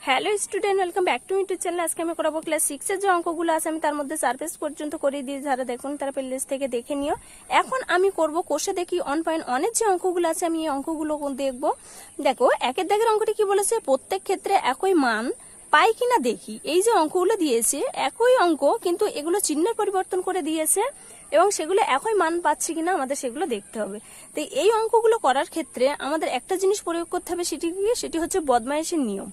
Hello student, welcome back to YouTube channel. আজকে আমি করাবো ক্লাস 6 এর যে অঙ্কগুলো আছে আমি তার মধ্যে 4 পেজ পর্যন্ত করে দিয়ে যারা দেখুন তারা প্লেলিস্ট থেকে দেখে নিও। এখন আমি করব কোষে দেখি 1.1 এর যে অঙ্কগুলো আছে আমি এই অঙ্কগুলো দেখব। দেখো একের দাগের অঙ্কটি কি বলেছে, প্রত্যেক ক্ষেত্রে একই মান পাই কিনা দেখি। এই যে অঙ্কগুলো দিয়েছে একই অঙ্ক, কিন্তু এগুলো চিহ্নের পরিবর্তন করে দিয়েছে এবং সেগুলো একই মান পাচ্ছি কিনা আমাদের সেগুলো দেখতে হবে। তো এই অঙ্কগুলো করার ক্ষেত্রে আমাদের একটা জিনিস প্রয়োগ করতে হবে, সেটি হচ্ছে বদমাইশের নিয়ম।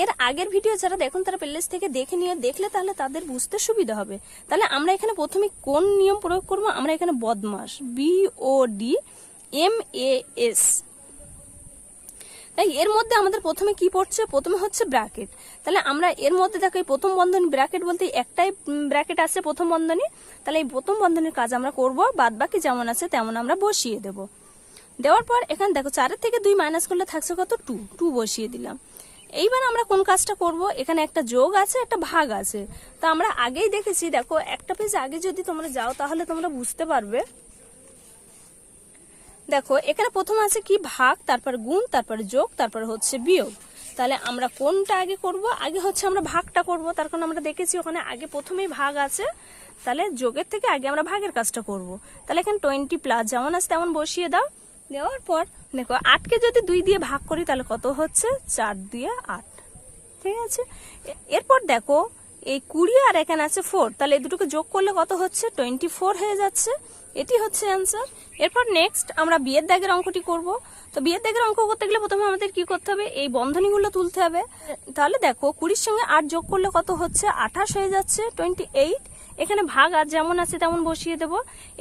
এর আগের ভিডিও যারা দেখুন তারা প্লেলিস্ট থেকে দেখে নিয়ে দেখলে তাহলে তাদের বুঝতে সুবিধা হবে। তাহলে আমরা এখানে প্রথমে কোন নিয়ম প্রয়োগ করব, আমরা এখানে বদমাস BODMAS। তাই এর মধ্যে আমাদের প্রথমে কি পড়ছে, প্রথমে হচ্ছে ব্র্যাকেট। তাহলে আমরা এর মধ্যে দেখো এই প্রথম বন্ধনী, ব্র্যাকেট বলতে একটাই ব্র্যাকেট আছে প্রথম বন্ধনী। তাহলে এই প্রথম বন্ধনীর কাজ আমরা করব, বাদ বাকি যেমন আছে তেমন আমরা বসিয়ে দেব। দেওয়ার পর এখানে দেখো 4 থেকে 2 মাইনাস করলে থাকছে কত, 2 বসিয়ে দিলাম। এইবার আমরা কোন কাজটা করব, এখানে একটা যোগ আছে একটা ভাগ আছে। তো আমরা আগেই দেখেছি, দেখো একটা পেজ আগে যদি তোমরা যাও তাহলে তোমরা বুঝতে পারবে। দেখো এখানে প্রথম আছে কি ভাগ, তারপর গুণ, তারপর যোগ, তারপর হচ্ছে বিয়োগ। তাহলে আমরা কোনটা আগে করব, আগে হচ্ছে আমরা ভাগটা করব। তার কারণ আমরা দেখেছি ওখানে আগে প্রথমেই ভাগ আছে, তাহলে যোগের থেকে আগে আমরা ভাগের কাজটা করব। তাহলে এখানে 20 প্লাস যেমন আছে তেমন বসিয়ে দাও। দেওয়ার পর দেখো 8কে যদি 2 দিয়ে ভাগ করি তাহলে কত হচ্ছে, 4 দিয়ে 8। ঠিক আছে, এরপর দেখো এই 20 আর এখানে আছে 4, তাহলে এই দুটোকে যোগ করলে কত হচ্ছে, 24 হয়ে যাচ্ছে। এটি হচ্ছে অ্যান্সার। এরপর নেক্সট আমরা বিয়ের দাগের অঙ্কটি করব। তো বিয়ের দাগের অঙ্ক করতে গেলে প্রথমে আমাদের কি করতে হবে, এই বন্ধনীগুলো তুলতে হবে। তাহলে দেখো 20 সঙ্গে 8 যোগ করলে কত হচ্ছে, 28 হয়ে যাচ্ছে, 28। এখানে ভাগ আর যেমন আছে তেমন বসিয়ে দেব।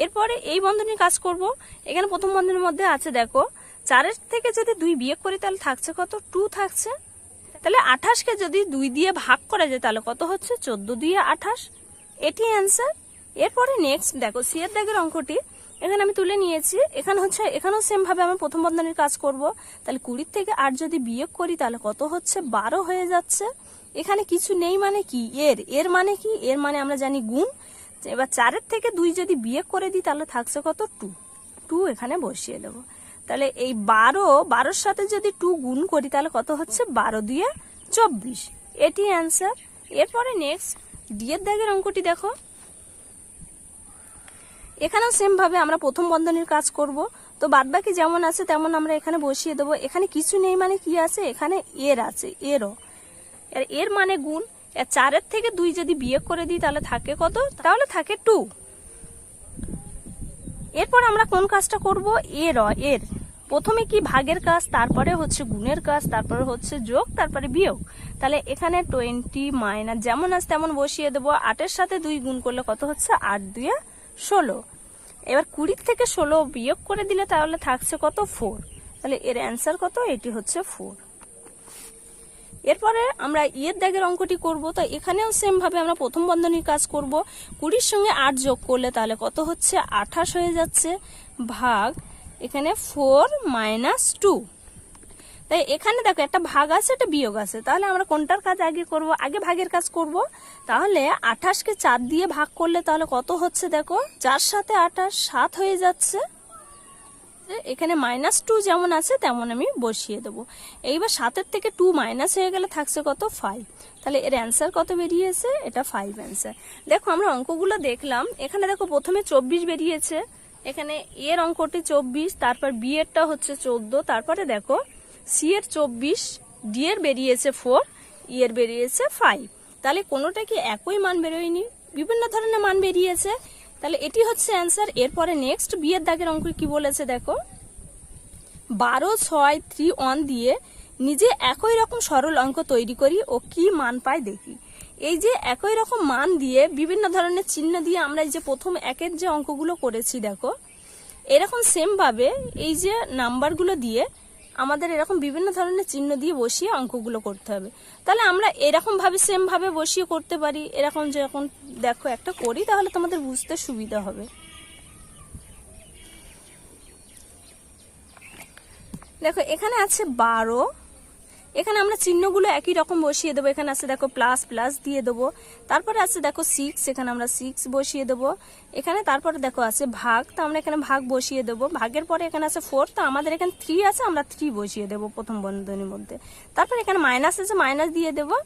এরপরে এই বন্ধনীর কাজ করব। এখানে প্রথম বন্ধনীর মধ্যে আছে দেখো 4 থেকে যদি 2 বিয়োগ করি তাহলে থাকছে কত, 2 থাকছে। তাহলে 28কে যদি 2 দিয়ে ভাগ করা যায় তাহলে কত হচ্ছে, 14 দিয়ে 28। এটি অ্যান্সার। এরপরে নেক্সট দেখো সি এর দাগের অঙ্কটি এখানে আমি তুলে নিয়েছি। এখানে হচ্ছে, এখানেও সেম ভাবে আমি প্রথম বন্ধনীর কাজ করব। তাহলে 20 থেকে 8 যদি বিয়োগ করি তাহলে কত হচ্ছে, 12 হয়ে যাচ্ছে। এখানে কিছু নেই মানে কি, এর মানে কি, এর মানে আমরা জানি গুণ। এবার 4 থেকে 2 যদি বিয়োগ করে দিই তাহলে থাকছে কত, 2 এখানে বসিয়ে দেবো। তাহলে এই 12 সাথে যদি 2 গুণ করি তাহলে কত হচ্ছে, 12 দিয়ে 24। এটি অ্যান্সার। এরপরে নেক্সট ডি এর দাগের অঙ্কটি দেখো, এখানেও সেম ভাবে আমরা প্রথম বন্ধনীর কাজ করব। তো বাদবাকি যেমন আছে তেমন আমরা এখানে বসিয়ে দেবো। এখানে কিছু নেই মানে কি আছে, এখানে এর আছে, এর মানে গুণ। 4 থেকে 2 যদি বিয়োগ করে দিই তাহলে থাকে কত, তাহলে থাকে 2। এরপর আমরা কোন কাজটা করব, এর প্রথমে কি ভাগের কাজ, তারপরে হচ্ছে গুণের কাজ, তারপরে হচ্ছে যোগ, তারপরে বিয়োগ। তাহলে এখানে 20 মাইনাস যেমন আছে তেমন বসিয়ে দেবো। 8 সাথে 2 গুণ করলে কত হচ্ছে, 8 দিয়ে 16। এবার 20 থেকে 16 বিয়োগ করে দিলে তাহলে থাকছে কত, 4। তাহলে এর অ্যান্সার কত, এটি হচ্ছে 4। এরপরে আমরা ইয়ের দাগের অঙ্কটি করব। তো এখানেও সেম ভাবে আমরা প্রথম বন্ধনীর কাজ করব। 20 সঙ্গে 8 যোগ করলে তাহলে কত হচ্ছে, 28 হয়ে যাচ্ছে, ভাগ এখানে 4 মাইনাস 2। তাই এখানে দেখো একটা ভাগ আছে একটা বিয়োগ আছে। তাহলে আমরা কোনটার কাজ আগে করব, আগে ভাগের কাজ করব। তাহলে 28কে 4 দিয়ে ভাগ করলে তাহলে কত হচ্ছে, দেখো 4 সাথে 28, 7 হয়ে যাচ্ছে। এখানে -2 যেমন আছে তেমন আমি বসিয়ে দেবো। এইবার 7 থেকে 2 মাইনাস হয়ে গেলে থাকছে কত, 5। তাহলে এর অ্যান্সার কত বেরিয়েছে, এটা 5 অ্যান্সার। দেখো আমরা অঙ্কগুলো দেখলাম। এখানে দেখো প্রথমে 24 বেরিয়েছে, এখানে এর অঙ্কটি 24, তারপর বি এরটা হচ্ছে 14, তারপরে দেখো সি এর 24, ডি এর বেরিয়েছে 4, ই এর বেরিয়েছে 5। তাহলে কোনোটা কি একই মান বেরোয়নি, বিভিন্ন ধরনের মান বেরিয়েছে। তাহলে এটি হচ্ছে অ্যান্সার। এরপরে নেক্সট বি এর দাগের অঙ্ক কি বলেছে দেখো, 12, 6, 3, 1 দিয়ে নিজে একই রকম সরল অঙ্ক তৈরি করি ও কি মান পাই দেখি। এই যে একই রকম মান দিয়ে বিভিন্ন ধরনের চিহ্ন দিয়ে আমরা এই যে প্রথম একের যে অঙ্কগুলো করেছি দেখো, এরকম সেম ভাবে এই যে নাম্বারগুলো দিয়ে আমাদের এরকম বিভিন্ন ধরনের চিহ্ন দিয়ে বসিয়ে অঙ্কগুলো করতে হবে। তাহলে আমরা এরকম ভাবে সেম ভাবে বসিয়ে করতে পারি। এরকম যখন দেখো একটা করি তাহলে তোমাদের বুঝতে সুবিধা হবে। দেখো এখানে আছে 12, এখানে আমরা চিহ্নগুলো একই রকম বসিয়ে দেবো। এখানে আছে দেখো প্লাস প্লাস দিয়ে দেবো, তারপরে আছে দেখো 6, এখানে আমরা 6 বসিয়ে দেবো। এখানে তারপরে দেখো আছে ভাগ, তো আমরা এখানে ভাগ বসিয়ে দেবো। ভাগের পরে এখানে আছে 4, তো আমাদের এখানে 3 আছে, আমরা 3 বসিয়ে দেবো প্রথম বন্ধনীর মধ্যে। তারপর এখানে মাইনাস আছে, মাইনাস দিয়ে দেবো।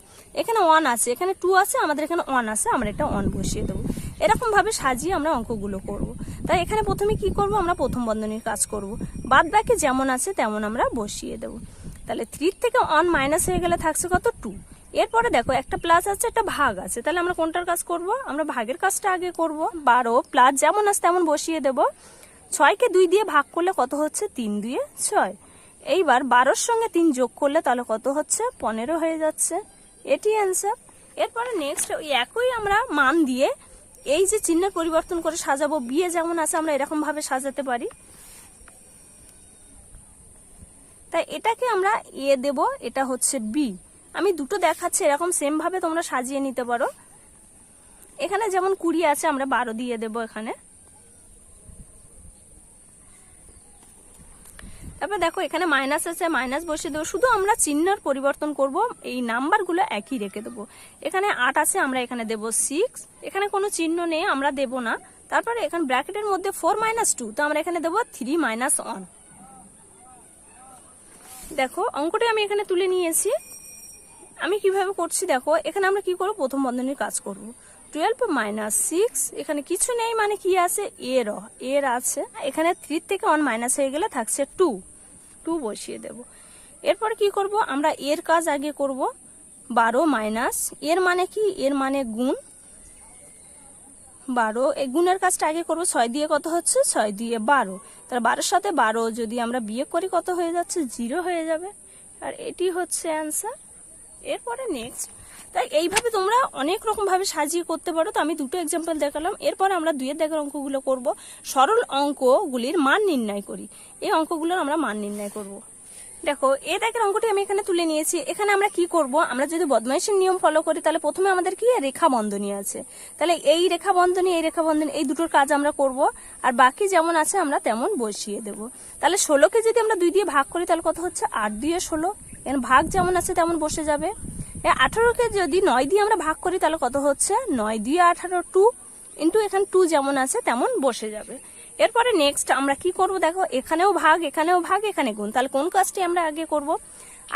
এখানে 1 আছে, এখানে 2 আছে, আমাদের এখানে 1 আছে, আমরা এটা 1 বসিয়ে দেবো। এরকম ভাবে সাজিয়ে আমরা অঙ্কগুলো করব। তাই এখানে প্রথমে কি করব, আমরা প্রথম বন্ধনীর কাজ করব, বাদ বাকি যেমন আছে তেমন আমরা বসিয়ে দেব। তাহলে 3 থেকে 1 মাইনাস হয়ে গেলে থাকছে কত, 2। এরপরে দেখো একটা প্লাস আছে, একটা ভাগ আছে, তাহলে আমরা কোনটার কাজ করব, আমরা ভাগের কাজটা আগে করব। 12 প্লাস যেমন আছে তেমন বসিয়ে দেব। 6কে 2 দিয়ে ভাগ করলে কত হচ্ছে, 3 2 6। এইবার 12-র সঙ্গে 3 যোগ করলে তাহলে কত হচ্ছে, 15 হয়ে যাচ্ছে। এটি অ্যান্সার। এরপরে নেক্সট ওই একই আমরা মান দিয়ে এই যে চিহ্নের পরিবর্তন করে সাজাবো, বিয়ে যেমন আছে আমরা এরকম ভাবে সাজাতে পারি। তাই এটাকে আমরা এ দেব, এটা হচ্ছে বি। আমি দুটো দেখাচ্ছি, এরকম সেম ভাবে তোমরা সাজিয়ে নিতে পারো। এখানে যেমন 20 আছে, আমরা 12 দিয়ে দেব এখানে। তারপর দেখো এখানে মাইনাস আছে, মাইনাস বসিয়ে দেবো। শুধু আমরা চিহ্নের পরিবর্তন করব, এই নাম্বারগুলো একই রেখে দেবো। এখানে 8 আছে, আমরা এখানে দেব 6। এখানে কোনো চিহ্ন নেই, আমরা দেব না। তারপরে এখানে ব্র্যাকেটের মধ্যে 4 - 2, তো আমরা এখানে দেব 3 - 1। দেখো অঙ্কটি আমি এখানে তুলে নিয়েছি। আমি কিভাবে করছি দেখো, এখানে আমরা কি করব, প্রথম বন্ধনীর কাজ করব। 12 - 6, এখানে কিছু নেই, মানে কি আছে, এর আছে। এখানে 3 থেকে 1 মাইনাস হয়ে গেলে থাকছে 2 বসিয়ে দেব। এরপর কি করব, আমরা এর কাজ আগে করব। 12 মাইনাস এর মানে কি, এর মানে গুণ। 12 এই গুণের কাজটা আগে করব। 6 দিয়ে কত হচ্ছে, 6 দিয়ে 12। তাহলে 12-এর সাথে 12 যদি আমরা বিয়োগ করি কত হয়ে যাচ্ছে, 0 হয়ে যাবে। আর এটি হচ্ছে অ্যান্সার। এরপরে নেক্সট, তাই এইভাবে তোমরা অনেক রকম ভাবে সাজিয়ে করতে পারো। তো আমি দুটো এক্সাম্পল দেখালাম। এরপরে আমরা 2 এর দাগের অঙ্কগুলো করব। সরল অঙ্কগুলির মান নির্ণয় করি, এই অঙ্কগুলোর আমরা মান নির্ণয় করব। দেখো এই দাগের অঙ্কটি আমি এখানে তুলে নিয়েছি। এখানে আমরা কি করব, আমরা যদি বদমাইশের নিয়ম ফলো করি তাহলে প্রথমে আমাদের কি রেখা বন্ধনী আছে, তাহলে এই রেখা বন্ধনী এই রেখা বন্ধনী এই দুটোর কাজ আমরা করব। আর বাকি যেমন আছে আমরা তেমন বসিয়ে দেব। তাহলে 16কে যদি আমরা 2 দিয়ে ভাগ করি তাহলে কত হচ্ছে, 8 2 16। এখানে ভাগ যেমন আছে তেমন বসে যাবে। 18কে যদি 9 দিয়ে আমরা ভাগ করি তাহলে কত হচ্ছে, 9 2 18 2 ইন্টু এখানে 2 যেমন আছে তেমন বসে যাবে। এরপরে নেক্সট আমরা কি করব, দেখো এখানেও ভাগ, এখানেও ভাগ, এখানে গুণ। তাহলে কোন কাজটি আমরা আগে করব,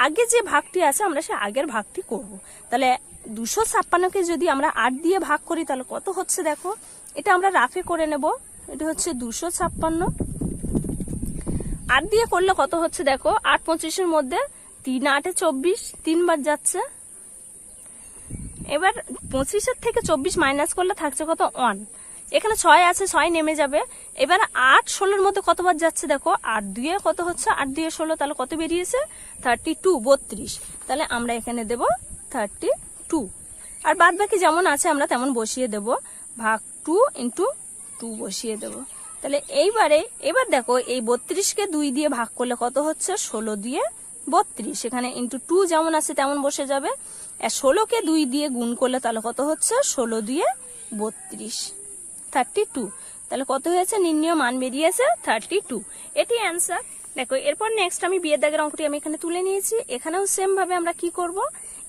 আগে যে ভাগটি আছে আমরা সে আগের ভাগটি করব। তাহলে 256কে যদি আমরা 8 দিয়ে ভাগ করি তাহলে কত হচ্ছে, দেখো এটা আমরা রাফে করে নেব। এটা হচ্ছে 256। 8 দিয়ে করলে কত হচ্ছে, দেখো 8 25-এর মধ্যে 3 8 24, 3 বার যাচ্ছে। এবার 25-এর থেকে 24 মাইনাস করলে থাকছে কত, 1। এখানে 6 আছে, 6 নেমে যাবে। এবার 8 16-এর মধ্যে কতবার যাচ্ছে, দেখো 8 2 কত হচ্ছে, 8 2 16, তাহলে কত বেরিয়েছে, 32 32। তাহলে আমরা এখানে দেব 32। আর বাদ বাকি যেমন আছে আমরা তেমন বসিয়ে দেব। ভাগ 2 ইন্টু 2 বসিয়ে দেব। তাহলে এবার দেখো এই 32-কে 2 দিয়ে ভাগ করলে কত হচ্ছে, 16 দিয়ে 32। এখানে ইন্টু 2 যেমন আছে তেমন বসে যাবে। আর 16কে 2 দিয়ে গুণ করলে তাহলে কত হচ্ছে, 16 দিয়ে 32 32। তাহলে কত হয়েছে, নির্ণয় মান বেরিয়েছে 32। এটি অ্যান্সার। দেখো এরপর নেক্সট আমি বিয়ের দাগের অঙ্কটি আমি এখানে তুলে নিয়েছি। এখানেও সেম ভাবে আমরা কি করব,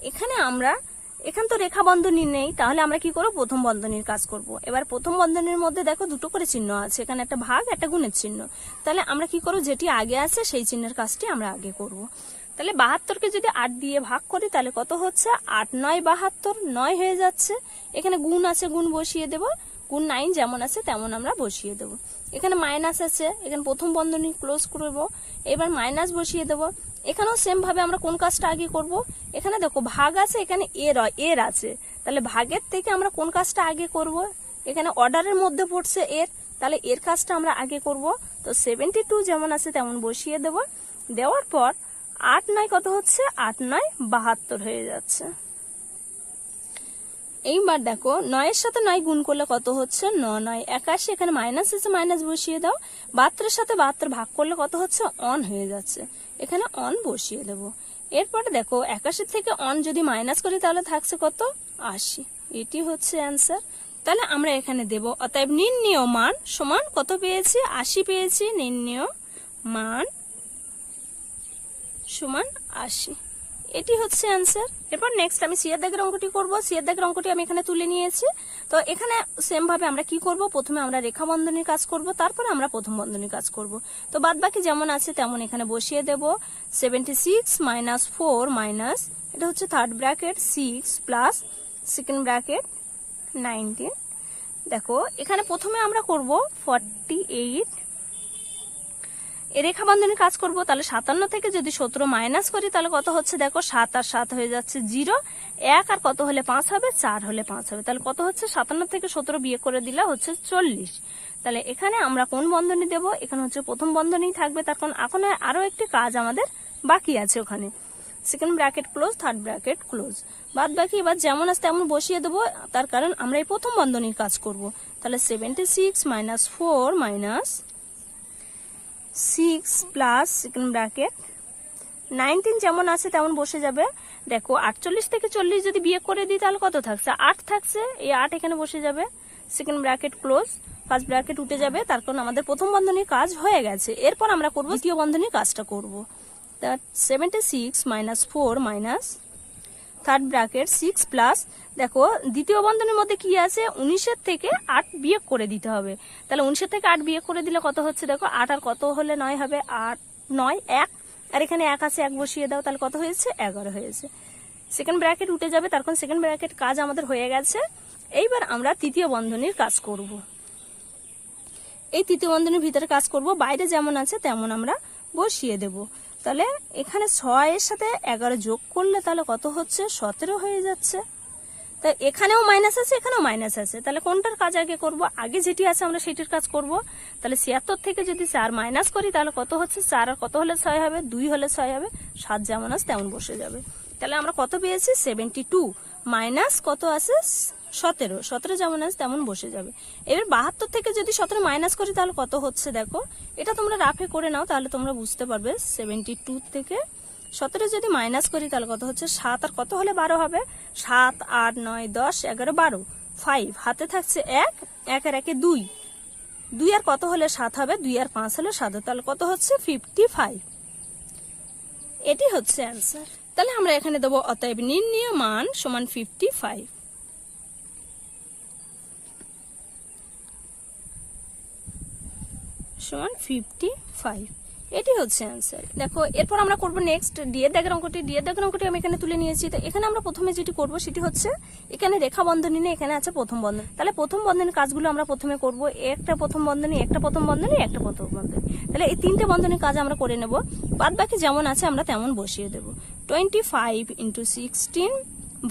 এখানে তো রেখা বন্ধনী নেই, তাহলে আমরা কি করব, প্রথম বন্ধনীর কাজ করব। এবার প্রথম বন্ধনীর মধ্যে দেখো দুটো করে চিহ্ন আছে, এখানে একটা ভাগ একটা গুণের চিহ্ন। তাহলে আমরা কি করব, যেটি আগে আছে সেই চিহ্নের কাজটি আমরা আগে করব। তাহলে 72-কে যদি 8 দিয়ে ভাগ করি তাহলে কত হচ্ছে, 8 9 72, 9 হয়ে যাচ্ছে। এখানে গুণ আছে, গুণ বসিয়ে দেব। গুণ 9 যেমন আছে তেমন আমরা বসিয়ে দেব। এখানে মাইনাস আছে, এখানে প্রথম বন্ধনী ক্লোজ করব। এবার মাইনাস বসিয়ে দেব। এখানেও সেম ভাবে আমরা কোন কাজটা আগে করব, এখানে দেখো ভাগ আছে, এখানে এর আছে, তাহলে ভাগের থেকে আমরা কোন কাজটা আগে করব, এখানে অর্ডারের মধ্যে পড়ছে এর, তাহলে এর কাজটা আমরা আগে করব। তো 72 যেমন আছে তেমন বসিয়ে দেব। দেওয়ার পর 8 9 কত হচ্ছে, 8 9 72 হয়ে যাচ্ছে। এইবার দেখো 9-এর সাথে 9 গুণ করলে কত হচ্ছে, 9 9 81। এখানে মাইনাস আছে, মাইনাস বসিয়ে দাও। 72-এর সাথে 72 ভাগ করলে কত হচ্ছে, 1 হয়ে যাচ্ছে। এখানে 1 বসিয়ে দেব। এরপরে দেখো 81 থেকে 1 যদি মাইনাস করি তাহলে থাকছে কত, 80। এটি হচ্ছে অ্যান্সার। তাহলে আমরা এখানে দেব, অতএব নির্ণেয় মান সমান কত পেয়েছি, 80 পেয়েছি। নির্ণেয় মান সমান 80। এটি হচ্ছে অ্যান্সার। এরপর নেক্সট আমি সি এর দাগের অঙ্কটি করব। সি এর দাগের অঙ্কটি আমি এখানে তুলে নিয়েছি। তো এখানে সেম ভাবে আমরা কি করব, প্রথমে আমরা রেখা বন্ধনীর কাজ করব, তারপরে আমরা প্রথম বন্ধনীর কাজ করব। তো বাদ বাকি যেমন আছে তেমন এখানে বসিয়ে দেব। 76 মাইনাস 4 মাইনাস এটা হচ্ছে third bracket 6 plus second bracket 19। দেখো এখানে প্রথমে আমরা করব 48 এ রেখা বন্ধনীর কাজ করব। তাহলে 57 থেকে যদি 17 মাইনাস করি তাহলে কত হচ্ছে, দেখো 7 আর 7 হয়ে যাচ্ছে 0, 1 আর কত হলে 5 হবে, 4 হলে 5 হবে। তাহলে কত হচ্ছে, 57 থেকে 17 বিয়োগ করে দিলে হচ্ছে 40। তাহলে এখানে আমরা কোন বন্ধনী দেব, এখানে হচ্ছে প্রথম বন্ধনী থাকবে। তার কারণ এখন আরো একটি কাজ আমাদের বাকি আছে, ওখানে second bracket close, third bracket close. বাদ বাকি এবার যেমন আছে তেমন বসিয়ে দেবো, তার কারণ আমরা এই প্রথম বন্ধনীর কাজ করব। তাহলে 76 minus 4 minus 6 plus second bracket 19 যেমন আছে তেমন বসে যাবে। দেখো 48 থেকে 40 যদি বিয়োগ করে দিই তাহলে কত থাকছে, 8 থাকছে। এই 8 এখানে বসে যাবে, second bracket close, first bracket উঠে যাবে। তার কারণ আমাদের প্রথম বন্ধনীর কাজ হয়ে গেছে। এরপর আমরা করব দ্বিতীয় বন্ধনীর কাজটা করব। তা 76 minus 4 minus third bracket 6 plus, দেখো দ্বিতীয় বন্ধনীর মধ্যে কি আছে, 19 থেকে 8 বিয়োগ করে দিতে হবে। তাহলে 19 থেকে 8 বিয়োগ করে দিলে কত হচ্ছে, দেখো 8 আর কত হলে 9 হবে, 8 9 1, আর এখানে 1 আছে, 1 বসিয়ে দাও। তাহলে কত হয়েছে, 11 হয়েছে। সেকেন্ড ব্র্যাকেট উঠে যাবে, তার কারণ সেকেন্ড ব্র্যাকেট কাজ আমাদের হয়ে গেছে। এইবার আমরা তৃতীয় বন্ধনীর কাজ করব। এই তৃতীয় বন্ধনীর ভিতরে কাজ করব, বাইরে যেমন আছে তেমন আমরা বসিয়ে দেব। তাহলে এখানে 6 এর সাথে 11 যোগ করলে তাহলে কত হচ্ছে, 17 হয়ে যাচ্ছে। তাই এখানেও মাইনাস আছে, এখানেও মাইনাস আছে। তাহলে কোনটার কাজ আগে করব, আগে যেটি আছে আমরা সেটির কাজ করব। তাহলে 76 থেকে যদি 4 মাইনাস করি তাহলে কত হচ্ছে, 4 আর কত হলে 6 হবে, 2 হলে 6 হবে, 7 যেমন আছে তেমন বসে যাবে। তাহলে আমরা কত পেয়েছি, 72 মাইনাস কত আছে, 17, 17 যেমন আছে তেমন বসে যাবে। এবার 72 থেকে যদি 17 মাইনাস করি তাহলে কত হচ্ছে, দেখো এটা তোমরা রাফে করে নাও তাহলে তোমরা বুঝতে পারবে। 72 থেকে 17 যদি মাইনাস করি তাহলে কত হচ্ছে, 7 আর কত হলে 12 হবে, 7 8 9 10 11 12, 5 হাতে থাকছে 1, 1 আর 1 2, 2 আর কত হলে 7 হবে, 2 আর 5 হলে 7, তাহলে কত হচ্ছে 55। এটি হচ্ছে অ্যান্সার। তাহলে আমরা এখানে দেবো অতএব নির্ণীয় মান সমান 55 সমান 55। এটি হচ্ছে অ্যান্সার। দেখো এরপর আমরা করব নেক্সট ডি এর দাগের অঙ্কটি। ডি এর দাগের অঙ্কটি আমি এখানে তুলে নিয়েছি। তো এখানে আমরা প্রথমে যেটি করব সেটি হচ্ছে, এখানে রেখা বন্ধনী নেই, এখানে আছে প্রথম বন্ধনী। তাহলে প্রথম বন্ধনীর কাজগুলো আমরা প্রথমে করব, একটা প্রথম বন্ধনী, একটা প্রথম বন্ধনী, একটা প্রথম বন্ধনী। তাহলে এই তিনটে বন্ধনীর কাজ আমরা করে নেব। বাদ বাকি যেমন আছে আমরা তেমন বসিয়ে দেব। 25 × 16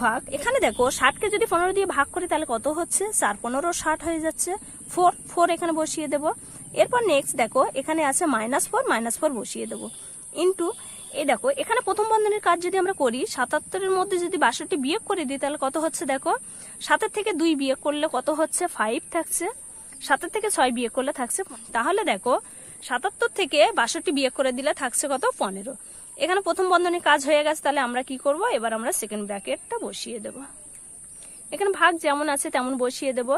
ভাগ, এখানে দেখো 60কে যদি 15 দিয়ে ভাগ করি তাহলে কত হচ্ছে, 4 15 60 হয়ে যাচ্ছে। 4 এখানে বসিয়ে দেব। এরপর নেক্সট দেখো এখানে আছে -4 বসিয়ে দেবো ইন্টু, এই দেখো এখানে প্রথম বন্ধনীর কাজ যদি আমরা করি, 77-এর মধ্যে যদি 62 বিয়োগ করে দিই তাহলে কত হচ্ছে, দেখো 7 থেকে 2 বিয়োগ করলে কত হচ্ছে, 5 থাকছে। 7 থেকে 6 বিয়োগ করলে থাকছে, তাহলে দেখো 77 থেকে 62 বিয়োগ করে দিলে থাকছে কত, 15। এখানে প্রথম বন্ধনীর কাজ হয়ে গেছে। তাহলে আমরা কি করব, এবার আমরা সেকেন্ড ব্র্যাকেটটা বসিয়ে দেব। এখানে ভাগ যেমন আছে তেমন বসিয়ে দেব।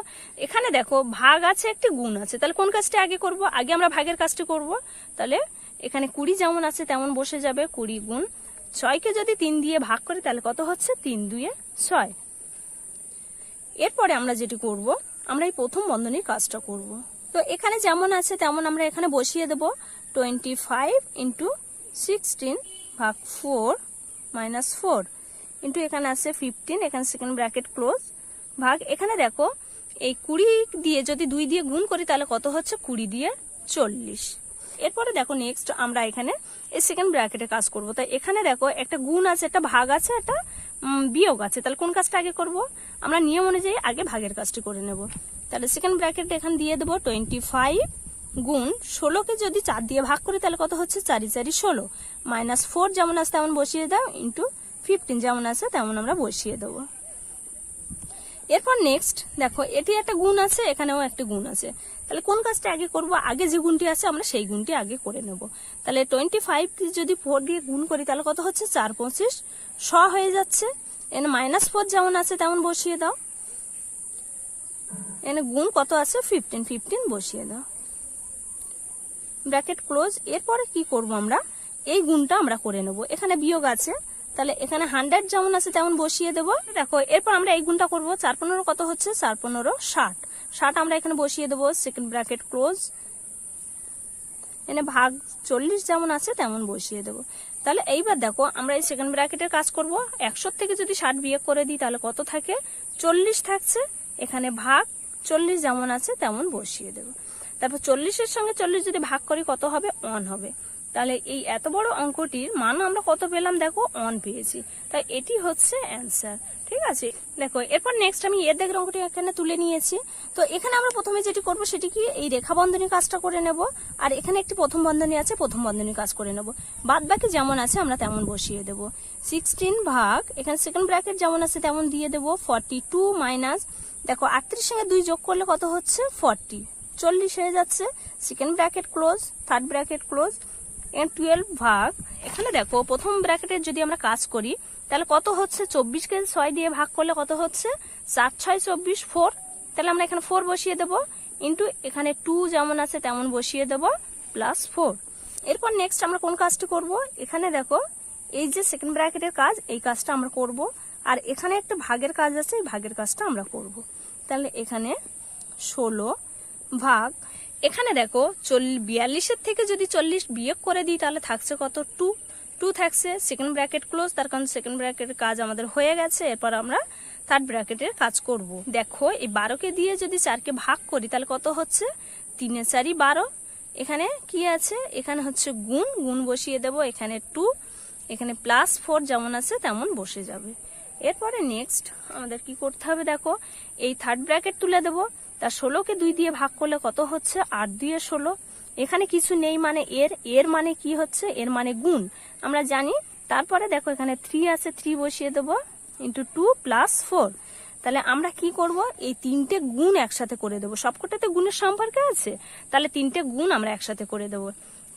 এখানে দেখো ভাগ আছে, একটি গুণ আছে। তাহলে কোন কাজটা আগে করব, আগে আমরা ভাগের কাজটি করব। তাহলে এখানে 20 যেমন আছে তেমন বসে যাবে, 20 গুণ 6কে যদি 3 দিয়ে ভাগ করি তাহলে কত হচ্ছে, 3 2 6। এরপরে আমরা যেটি করব, আমরা এই প্রথম বন্ধনীর কাজটা করব। তো এখানে যেমন আছে তেমন আমরা এখানে বসিয়ে দেব। 25 × 16 ভাগ 4 - 4 ইন্টু এখানে আছে 15, এখানে সেকেন্ড ব্র্যাকেট ক্লোজ, ভাগ এখানে দেখো এই 20 দিয়ে যদি 2 দিয়ে গুণ করি তাহলে কত হচ্ছে, 20 দিয়ে 40। এরপরে দেখো নেক্সট আমরা এখানে এই সেকেন্ড ব্র্যাকেটে কাজ করব। তাই এখানে দেখো একটা গুণ আছে, একটা ভাগ আছে, একটা বিয়োগ আছে। তাহলে কোন কাজটা আগে করব, আমরা নিয়ম অনুযায়ী আগে ভাগের কাজটি করে নেব। তাহলে সেকেন্ড ব্র্যাকেট এখানে দিয়ে দেবো 25 গুণ 16কে যদি 4 দিয়ে ভাগ করি তাহলে কত হচ্ছে, 4 4 16, -4 যেমন আছে তেমন বসিয়ে দাও ইন্টু 15 যেমন আছে তেমন আমরা বসিয়ে দেবো। এরপর নেক্সট দেখো এটি একটা গুণ আছে, এখানেও একটা গুণ আছে। তাহলে কোন কাজটা আগে করব, আগে যে গুণটি আছে আমরা সেই গুণটি আগে করে নেব। তাহলে 25 যদি 4 দিয়ে গুণ করি তাহলে কত হচ্ছে, 4 25 100 হয়ে যাচ্ছে। এখানে -4 যেমন আছে তেমন বসিয়ে দাও। এখানে গুণ কত আছে, 15 বসিয়ে দাও, ব্র্যাকেট ক্লোজ। এরপরে কি করব, আমরা এই গুণটা আমরা করে নেব। এখানে বিয়োগ আছে, তাহলে এখানে 100 যেমন আছে তেমন বসিয়ে দেবো। দেখো এরপর আমরা এই গুণটা করবো, 4×15 কত হচ্ছে, 4×15 60। 60 আমরা এখানে বসিয়ে দেবো, সেকেন্ড ব্র্যাকেট ক্লোজ, এখানে ভাগ 40 যেমন আছে তেমন বসিয়ে দেবো। তাহলে এইবার দেখো আমরা এই সেকেন্ড ব্র্যাকেটের কাজ করব। 100 থেকে যদি 60 বিয়োগ করে দিই তাহলে কত থাকে, 40 থাকছে। এখানে ভাগ 40 যেমন আছে তেমন বসিয়ে দেবো। তারপর 40-এর সঙ্গে 40 যদি ভাগ করি কত হবে, 1 হবে। তাহলে এই এত বড় অঙ্কটির মান আমরা কত পেলাম, দেখো 1 পেয়েছি। তাই এটি হচ্ছে অ্যান্সার। ঠিক আছে, দেখো এরপর নেক্সট আমি এর দাগের অঙ্কটি এখানে তুলে নিয়েছি। তো এখানে আমরা প্রথমে যেটি করব সেটি কি, এই রেখা বন্ধনী কাজটা করে নেব। আর এখানে একটি প্রথম বন্ধনী আছে, প্রথম বন্ধনী কাজ করে নেব। বাদ বাকি যেমন আছে আমরা তেমন বসিয়ে দেব। 16 ভাগ, এখানে সেকেন্ড ব্র্যাকেট যেমন আছে তেমন দিয়ে দেব, 42 মাইনাস, দেখো 38 সঙ্গে 2 যোগ করলে কত হচ্ছে, 40, 40 হয়ে যাচ্ছে। Second bracket close, third bracket close, 12 ভাগ, এখানে দেখো প্রথম ব্র্যাকেটের যদি আমরা কাজ করি তাহলে কত হচ্ছে, 24কে 6 দিয়ে ভাগ করলে কত হচ্ছে, 7 6 24, 4। তাহলে আমরা এখানে 4 বসিয়ে দেব, ইন্টু এখানে 2 যেমন আছে তেমন বসিয়ে দেব, প্লাস 4। এরপর নেক্সট আমরা কোন কাজটি করব, এখানে দেখো এই যে সেকেন্ড ব্র্যাকেটের কাজ, এই কাজটা আমরা করব। আর এখানে একটা ভাগের কাজ আছে, এই ভাগের কাজটা আমরা করব। তাহলে এখানে 16 ভাগ, এখানে দেখো 42-এর থেকে যদি 40 বিয়োগ করে দিই তাহলে থাকছে কত, 2 থাকছে। সেকেন্ড ব্র্যাকেট ক্লোজ, তার কারণ সেকেন্ড ব্র্যাকেটের কাজ আমাদের হয়ে গেছে। এরপর আমরা থার্ড ব্র্যাকেটের কাজ করব। দেখো এই 12কে দিয়ে যদি 4কে ভাগ করি তাহলে কত হচ্ছে, 3 এ 4 12। এখানে কি আছে, এখানে হচ্ছে গুণ বসিয়ে দেব, এখানে 2, এখানে প্লাস 4 যেমন আছে তেমন বসে যাবে। এরপরে নেক্সট আমাদের কি করতে হবে, দেখো এই থার্ড ব্র্যাকেট তুলে দেব। তা 16কে 2 দিয়ে ভাগ করলে কত হচ্ছে, 8 2 16। এখানে কিছু নেই মানে এর মানে কি হচ্ছে, এর মানে গুণ আমরা জানি। তারপরে দেখো এখানে 3 আছে, 3 বসিয়ে দেবো, ইন্টু 2 প্লাস 4। তাহলে আমরা কি করব, এই 3টে গুণ একসাথে করে দেবো। সবকটাতে গুণের সম্পর্কে আছে, তাহলে 3টে গুণ আমরা একসাথে করে দেবো।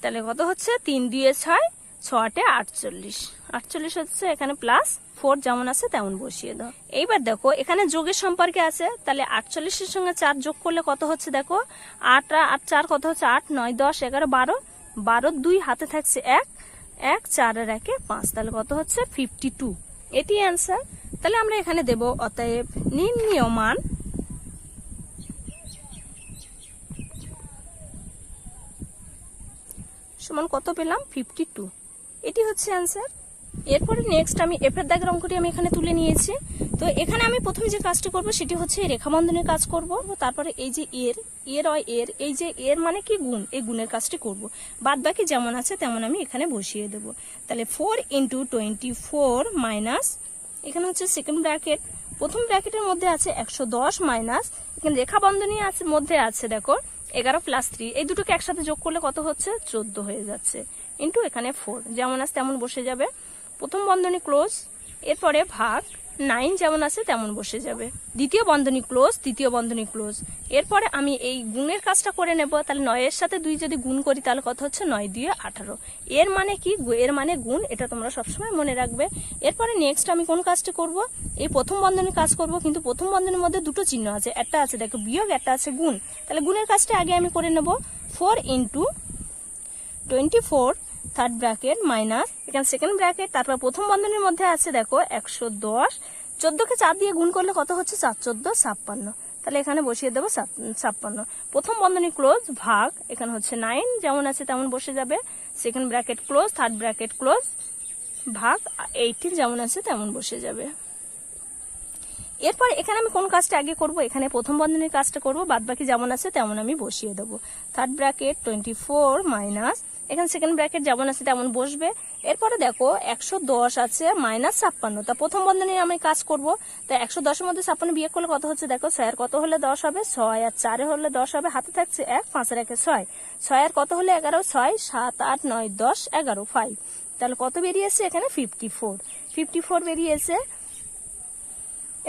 তাহলে কত হচ্ছে, 3 2 6, 6 48, 48 হচ্ছে। এখানে প্লাস 4 যেমন আছে তেমন বসিয়ে দাও। এইবার দেখো এখানে যোগের সম্পর্কে আছে, তাহলে 48-এর সঙ্গে 4 যোগ করলে কত হচ্ছে, দেখো 8 আর 4 কত হচ্ছে, 8 9 10 11 12, 12 2 হাতে থাকছে 1, 1 4 আর 1 5, তাহলে কত হচ্ছে 52। এটি অ্যান্সার। তাহলে আমরা এখানে দেব, অতএব নির্ণেয় মান সমান কত পেলাম, 52। এটি হচ্ছে অ্যান্সার। এরপরে নেক্সট আমি এফ এর দাগের অঙ্কটি আমি এখানে তুলে নিয়েছি। তো এখানে আমি প্রথমে যে কাজটি করব সেটি হচ্ছে রেখা বন্ধনের কাজ করব। তারপরে এই যে এই যে এর মানে কি, গুণ, এই গুণের কাজটি করব। বাদ বাকি যেমন আছে তেমন আমি এখানে বসিয়ে দেব। তাহলে 4 × 24 মাইনাস, এখানে হচ্ছে সেকেন্ড ব্র্যাকেট, প্রথম ব্র্যাকেটের মধ্যে আছে 110 মাইনাস, এখানে রেখা বন্ধনী আছে মধ্যে আছে দেখো 11 প্লাস 3, এই দুটোকে একসাথে যোগ করলে কত হচ্ছে, 14 হয়ে যাচ্ছে, ইন্টু এখানে 4 যেমন আছে তেমন বসে যাবে। প্রথম বন্ধনী ক্লোজ, এরপরে ভাগ 9 যেমন আছে তেমন বসে যাবে। দ্বিতীয় বন্ধনী ক্লোজ, তৃতীয় বন্ধনী ক্লোজ। এরপরে আমি এই গুণের কাজটা করে নেব। তাহলে 9 এর সাথে 2 যদি গুণ করি তাহলে কত হচ্ছে, 9 2 18। এর মানে কি, এর মানে গুণ, এটা তোমরা সবসময় মনে রাখবে। এরপরে নেক্সট আমি কোন কাজটি করব, এই প্রথম বন্ধনীর কাজ করব। কিন্তু প্রথম বন্ধনীর মধ্যে দুটো চিহ্ন আছে, একটা আছে দেখো বিয়োগ, একটা আছে গুণ। তাহলে গুণের কাজটা আগে আমি করে নেব। 4 × 24 থার্ড ব্র্যাকেট মাইনাস, এখানে সেকেন্ড ব্র্যাকেট, তারপর প্রথম বন্ধনীর মধ্যে আছে দেখো 110, 14কে 4 দিয়ে গুণ করলে কত হচ্ছে, 4 14 56। তাহলে এখানে বসিয়ে দেবো 56। প্রথম বন্ধনী ক্লোজ, ভাগ, এখানে হচ্ছে 9 যেমন আছে তেমন বসে যাবে। Second bracket close, third bracket close, ভাগ 18 যেমন আছে তেমন বসে যাবে। এরপর এখানে আমি কোন কাজটা আগে করব, এখানে প্রথম বন্ধনীর কাজটা করব। বাদ বাকি যেমন আছে তেমন আমি বসিয়ে দেবো। থার্ড ব্র্যাকেট 24 মাইনাস, এখানে সেকেন্ড ব্র্যাকেট যেমন আছে তেমন বসবে। এরপরে দেখো 110 আছে মাইনাস 56, তা প্রথম বন্ধনীর আমি কাজ করব। তা 110-এর মধ্যে 56 বিয়োগ করলে কত হচ্ছে, দেখো 6 আর কত হলে 10 হবে, 6 আর 4 হলে 10 হবে, হাতে থাকছে 1, 5 আর 1 6, 6 আর কত হলে 11, 6 7 8 9 10 11 5। তাহলে কত বেরিয়েছে, এখানে 54 বেরিয়েছে।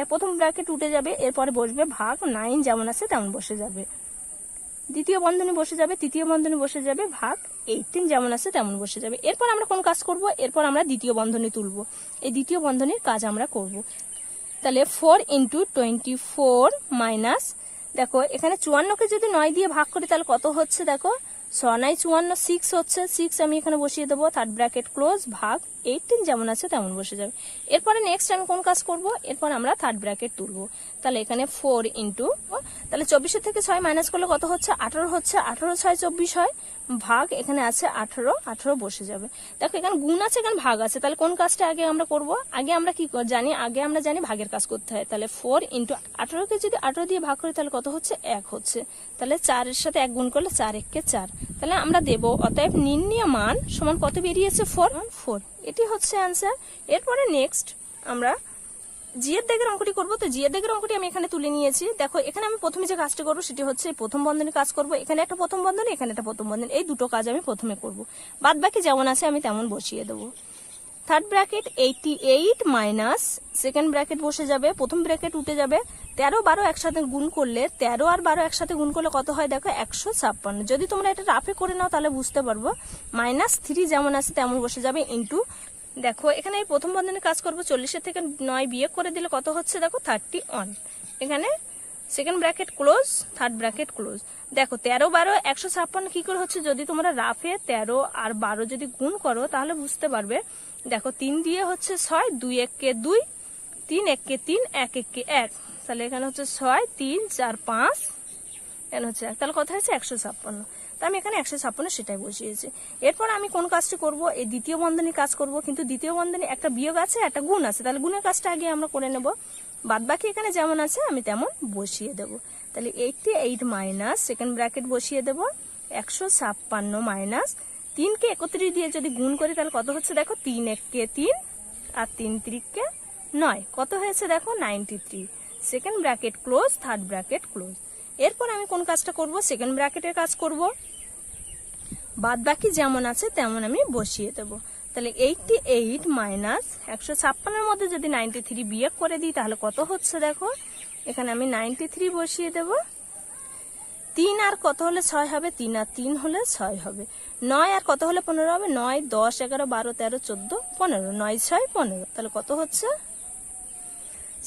এর প্রথম ব্র্যাকেট উঠে যাবে, এরপরে বসবে ভাগ 9 যেমন আছে তেমন বসে যাবে। দ্বিতীয় বন্ধনী বসে যাবে, তৃতীয় বন্ধনী বসে যাবে, ভাগ 18 যেমন আছে তেমন বসে যাবে। এরপর আমরা কোন কাজ করব, এরপর আমরা দ্বিতীয় বন্ধনী তুলব। এই দ্বিতীয় বন্ধনীর কাজ আমরা করব। তাহলে 4 × 24 মাইনাস, দেখো এখানে 54কে যদি 9 দিয়ে ভাগ করি তাহলে কত হচ্ছে, দেখো 6 9 54, 6 হচ্ছে, 6 আমি এখানে বসিয়ে দেবো। থার্ড ব্র্যাকেট ক্লোজ, ভাগ 18 যেমন আছে তেমন বসে যাবে। এরপরে নেক্সট আমি কোন কাজ করব, এরপর আমরা থার্ড ব্র্যাকেট তুলবো। তাহলে এখানে 4 ইন্টু, তাহলে 24 থেকে 6 মাইনাস করলে কত হচ্ছে 18 হচ্ছে, 18 6 24 হয়, ভাগ এখানে আছে 18, 18 বসে যাবে। দেখো এখানে গুণ আছে, এখানে ভাগ আছে, তাহলে কোন কাজটা আগে আমরা করব, আগে আমরা কি জানি, আগে আমরা জানি ভাগের কাজ করতে হয়। তাহলে 4 ইন্টু 18কে যদি 18 দিয়ে ভাগ করি তাহলে কত হচ্ছে 1 হচ্ছে, তাহলে 4 এর সাথে 1 গুণ করলে 4 1 কে 4, তাহলে আমরা দেব অতএব নির্ণীয় মান সমান কত বেরিয়েছে 4, এটি হচ্ছে অ্যান্সার। এরপরে নেক্সট আমরা জি এর দাগের অঙ্কটি করবো। তো জি এর দাগের অঙ্কটি আমি এখানে তুলে নিয়েছি। দেখো এখানে আমি প্রথমে যে কাজটি করবো সেটি হচ্ছে প্রথম বন্ধনী কাজ করব, এখানে একটা প্রথম বন্ধনী, এখানে একটা প্রথম বন্ধনী, এই দুটো কাজ আমি প্রথমে করব, বাদ বাকি যেমন আছে আমি তেমন বসিয়ে দেবো। Third bracket 88 minus second bracket বসে যাবে, প্রথম ব্র্যাকেট উঠে যাবে, 13 12 একসাথে গুণ করলে 13 আর 12 একসাথে গুণ করলে কত হয় দেখো 156। যদি তোমরা এটা রাফে করে নাও তাহলে বুঝতে পারবো। -3 যেমন আছে তেমন বসে যাবে ইন্টু, দেখো এখানে এই প্রথম বন্ধনীর কাজ করব, 40 থেকে 9 বিয়োগ করে দিলে কত হচ্ছে দেখো 31। এখানে second bracket close, third bracket close. দেখো 13 12 156 কি করে হচ্ছে, যদি তোমরা রাফে 13 আর 12 যদি গুণ করো তাহলে বুঝতে পারবে। দেখো 3 দিয়ে হচ্ছে 6, 2 1 কে 2, 3 1 কে 3, 1 1 কে 1, তাহলে এখানে হচ্ছে 6 3 4 5, এখানে হচ্ছে 1, তাহলে কত হয়েছে 156। তো আমি এখানে 156 সেটাই বসিয়েছি। এরপর আমি কোন কাজটি করব, এই দ্বিতীয় বন্ধনী কাজ করব, কিন্তু দ্বিতীয় বন্ধনী একটা বিয়োগ আছে একটা গুণ আছে, তাহলে গুণের কাজটা আগে আমরা করে নেব, বাদ বাকি এখানে যেমন আছে আমি তেমন বসিয়ে দেব। তাহলে 88 মাইনাস সেকেন্ড ব্র্যাকেট বসিয়ে দেব, 156 মাইনাস 3 কে 31 দিয়ে যদি গুণ করি তাহলে কত হচ্ছে দেখো 3 1 কে 3 আর 3 3 কে 9, কত হয়েছে দেখো 93। Second bracket close, third bracket close. এরপর আমি কোন কাজটা করব, সেকেন্ড ব্র্যাকেটের কাজ করব, বাদ বাকি যেমন আছে তেমন আমি বসিয়ে দেব। তাহলে 88 মাইনাস 156 মধ্যে যদি 93 বিয়োগ করে দিই তাহলে কত হচ্ছে দেখো, এখানে আমি 93 বসিয়ে দেব। 3 আর কত হলে 6 হবে, 3 আর 3 হলে 6 হবে, 9 আর কত হলে 15 হবে, 9 10 11 12 13 14 15, 9 6 15, তাহলে কত হচ্ছে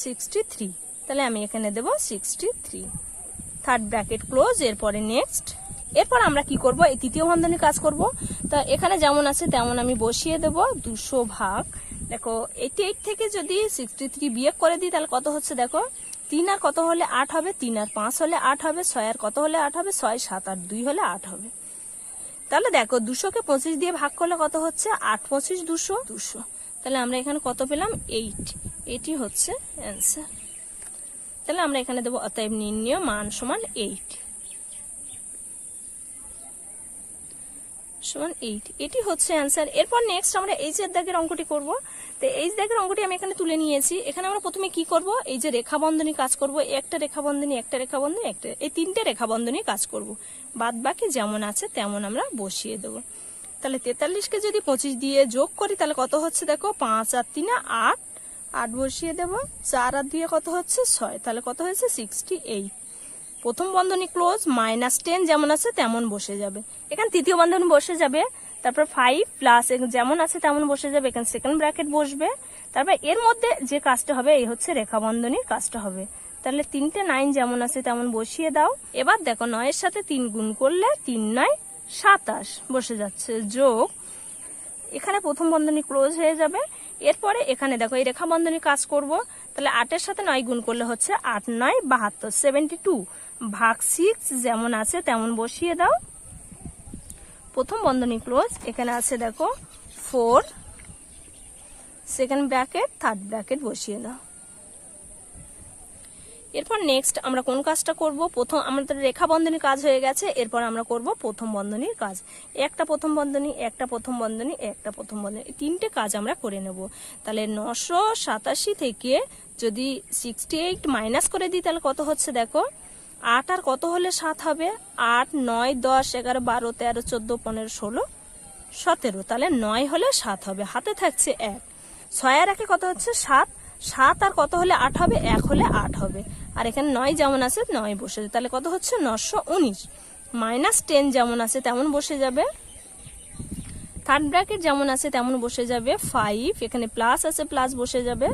63। তাহলে আমি এখানে দেব 63, থার্ড ব্র্যাকেট ক্লোজ। এরপরে নেক্সট, এরপর আমরা কি করব, এই তৃতীয় বন্ধনী কাজ করব। তা এখানে যেমন আছে তেমন আমি বসিয়ে দেব 200 ভাগ, দেখো 88 থেকে যদি 63 বিয়োগ করে দিই তাহলে কত হচ্ছে দেখো, 3 আর কত হলে 8 হবে, 3 আর 5 হলে 8 হবে, 6 আর কত হলে 8 হবে, 6 7 আর 2 হলে 8 হবে। তাহলে দেখো 200 কে 25 দিয়ে ভাগ করলে কত হচ্ছে 8 25 200 200, তাহলে আমরা এখানে কত পেলাম 8, এটি হচ্ছে অ্যান্সার। তাহলে আমরা এখানে দেবো অতএব নির্ণীয় মান সমান 8 সমান 8, এটি হচ্ছে অ্যান্সার। এরপর নেক্সট আমরা এইচ এর দাগের অঙ্কটি করব। তো এইচ দাগের অঙ্কটি আমি এখানে তুলে নিয়েছি। এখানে আমরা প্রথমে কি করব, এই যে রেখা বন্ধনী কাজ করব, একটা রেখা বন্ধনী একটা রেখা বন্ধনী একটা, এই তিনটে রেখা বন্ধনী কাজ করব, বাদ বাকি যেমন আছে তেমন আমরা বসিয়ে দেব। তাহলে 43 কে যদি 25 দিয়ে যোগ করি তাহলে কত হচ্ছে দেখো 5 আর 3 8, 8 বসিয়ে দেব, 4 আর 2 কত হচ্ছে 6, তাহলে কত হয়েছে 68। প্রথম বন্ধনী ক্লোজ, -10 যেমন আছে তেমন বসে যাবে, এখানে তৃতীয় বন্ধনী বসে যাবে, তারপর 5 প্লাস যেমন আছে তেমন বসে যাবে, এখানে সেকেন্ড ব্র্যাকেট বসবে, তারপর এর মধ্যে যে কাজটা হবে এই হচ্ছে রেখা বন্ধনীর কাজটা হবে। তাহলে 3টে 9 যেমন আছে তেমন বসিয়ে দাও। এবার দেখো 9 এর সাথে 3 গুণ করলে 3 9 27 বসে যাচ্ছে, যোগ এখানে প্রথম বন্ধনী ক্লোজ হয়ে যাবে। এরপরে এখানে দেখো এই রেখা বন্ধনী কাজ করব, তাহলে 8 এর সাথে 9 গুণ করলে হচ্ছে 8 9 72 72 ভাগ 6 যেমন আছে তেমন বসিয়ে দাও। প্রথম বন্ধনী ক্লোজ, এখানে আছে দেখো 4, সেকেন্ড ব্র্যাকেট থার্ড ব্র্যাকেট বসিয়ে দাও। এরপর নেক্সট আমরা কোন কাজটা করব, প্রথম আমাদের রেখা বন্ধনী কাজ হয়ে গেছে, এরপর আমরা করব প্রথম বন্ধনীর কাজ, একটা প্রথম বন্ধনী একটা প্রথম বন্ধনী একটা প্রথম বন্ধনী, এই তিনটে কাজ আমরা করে নেব। তাহলে 987 থেকে যদি 68 মাইনাস করে দিই তাহলে কত হচ্ছে দেখো, 8 আর কত হলে 7 হবে, 8 9 10 11 12 13 14 15 16 17, তাহলে 9 হলে 7 হবে, হাতে থাকছে 1, 6 আর 1 কত হচ্ছে 7, 7 আর কত হলে 8 হবে, 1 হলে 8 হবে, আর এখানে 9 যেমন আছে 9 বসে যাবে, তাহলে কত হচ্ছে 919। -10 যেমন আছে তেমন বসে যাবে, থার্ড ব্র্যাকেট যেমন আছে তেমন বসে যাবে, 5 এখানে প্লাস আছে প্লাস বসে যাবে,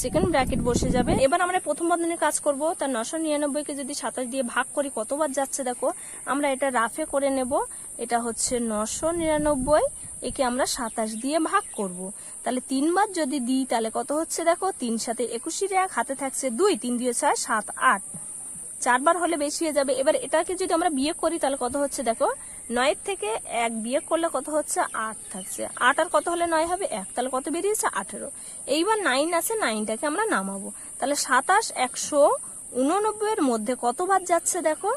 সেকেন্ড ব্র্যাকেট বসে যাবে। এবার আমরা প্রথম বন্ধনীর কাজ করব, তার 999 কে যদি 27 দিয়ে ভাগ করি কতবার যাচ্ছে দেখো, আমরা এটা রাফে করে নেব, এটা হচ্ছে 999 একে আমরা 27 দিয়ে ভাগ করব। তাহলে 3 বার যদি দিই তাহলে কত হচ্ছে দেখো, 3 সাথে 21 1, হাতে থাকছে 2, 3 দিয়ে 6 7 8, 4 বার হলে বেশি হয়ে যাবে। এবার এটাকে যদি আমরা বিয়োগ করি তাহলে কত হচ্ছে দেখো, 9 থেকে 1 বিয়োগ করলে কত হচ্ছে 8 থাকছে, 8 আর কত হলে 9 হবে 1, তাহলে কত বেরিয়েছে 18। এইবার 9 আছে, 9টাকে আমরা নামাবো। তাহলে 27 189 এর মধ্যে কতবার যাচ্ছে দেখো,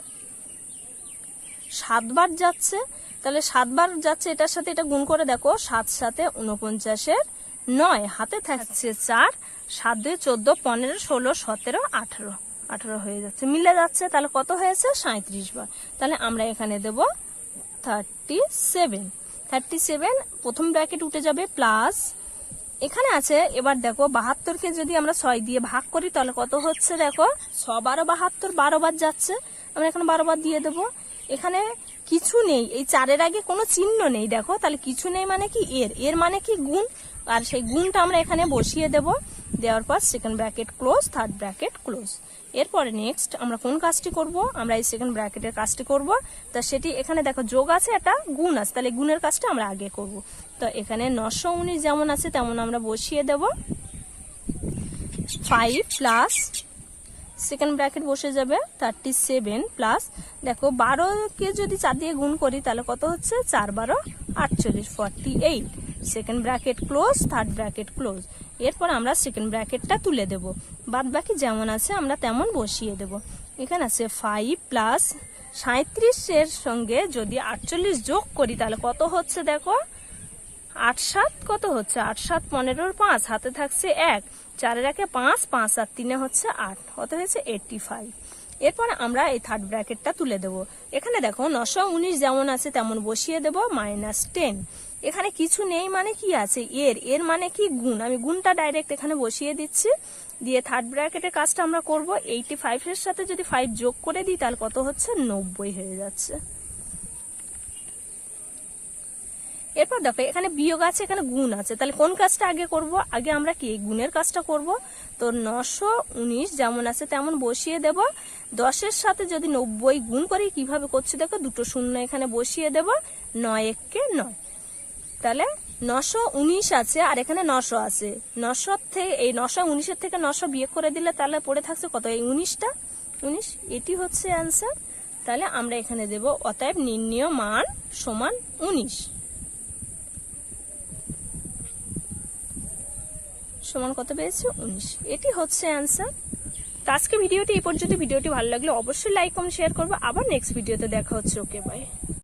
7 বার যাচ্ছে। তাহলে 7 বার যাচ্ছে, এটার সাথে এটা গুণ করে দেখো, 7 সাথে 49 এর 9, হাতে থাকছে 4, 7 2 14 15 16 17 18, 18 হয়ে যাচ্ছে, মিলে যাচ্ছে। তাহলে কত হয়েছে 37 বার। তাহলে আমরা এখানে দেব 37, প্রথম ব্র্যাকেট উঠে যাবে প্লাস এখানে আছে। এবার দেখো 72কে যদি আমরা 6 দিয়ে ভাগ করি তাহলে কত হচ্ছে দেখো, 6 12 72, 12 বার যাচ্ছে, আমরা এখানে 12 বার দিয়ে দেবো। এখানে কিছু নেই, এই 4-এর আগে কোনো চিহ্ন নেই দেখো, তাহলে কিছু নেই মানে কি এর মানে কি গুণ, আর সেই গুণটা আমরা এখানে বসিয়ে দেব। দেওয়ার পর second bracket close, third bracket close. এরপরে নেক্সট আমরা কোন কাজটি করব, আমরা এই সেকেন্ড ব্র্যাকেটের কাজটি করব। তা সেটি এখানে দেখো যোগ আছে, একটা গুণ আছে, তাহলে গুণের কাজটা আমরা আগে করব। তো এখানে 919 যেমন আছে তেমন আমরা বসিয়ে দেব। 5 প্লাস সেকেন্ড ব্র্যাকেট বসে যাবে 37 প্লাস দেখো 12কে যদি 4 দিয়ে গুণ করি তাহলে কত হচ্ছে, 4 12 48, 48, second bracket close, third bracket close. এরপর আমরা সেকেন্ড ব্র্যাকেটটা তুলে দেব, বাদ বাকি যেমন আছে আমরা তেমন বসিয়ে দেব। এখানে আছে 5 প্লাস 37 এর সঙ্গে যদি 48 যোগ করি তাহলে কত হচ্ছে দেখো, 8 7 কত হচ্ছে, 8 7 15 5, হাতে থাকছে 1, 4-এর একে 5, 5 আর 3 হচ্ছে 8, কত হয়েছে 85। এরপর আমরা এই থার্ড ব্র্যাকেটটা তুলে দেব। এখানে দেখো 919 যেমন আছে তেমন বসিয়ে দেব, -10। এখানে কিছু নেই মানে কি আছে, এর মানে কি গুণ, আমি গুণটা ডাইরেক্ট এখানে বসিয়ে দিচ্ছি। দিয়ে থার্ড ব্র্যাকেটের কাজটা আমরা করব। 85 এর সাথে যদি 5 যোগ করে দিই তাহলে কত হচ্ছে, 90 হয়ে যাচ্ছে। এরপর দেখো এখানে বিয়োগ আছে, এখানে গুণ আছে, তাহলে কোন কাজটা আগে করব, আগে আমরা কি গুণের কাজটা করব। তো 919 যেমন আছে তেমন বসিয়ে দেব। 10-এর সাথে যদি 90 গুণ করি কিভাবে করছি দেখো, দুটো শূন্য এখানে বসিয়ে দেব, 9 1 9, তাহলে 919 আছে আর এখানে 900 আছে, 900 থেকে এই 919-এর থেকে 900 বিয়োগ করে দিলে তাহলে পড়ে থাকছে কত, এই 19টা, 19, এটি হচ্ছে অ্যান্সার। তাহলে আমরা এখানে দেব অতএব নির্ণেয় মান সমান 19 সমান কত পেয়েছে, 19, এটি হচ্ছে অ্যান্সার। তো আজকে ভিডিওটি এই পর্যন্ত। ভিডিওটি ভালো লাগলে অবশ্যই লাইক কমেন্ট শেয়ার করবো। আবার নেক্সট ভিডিওতে দেখা হচ্ছে। Okay bye.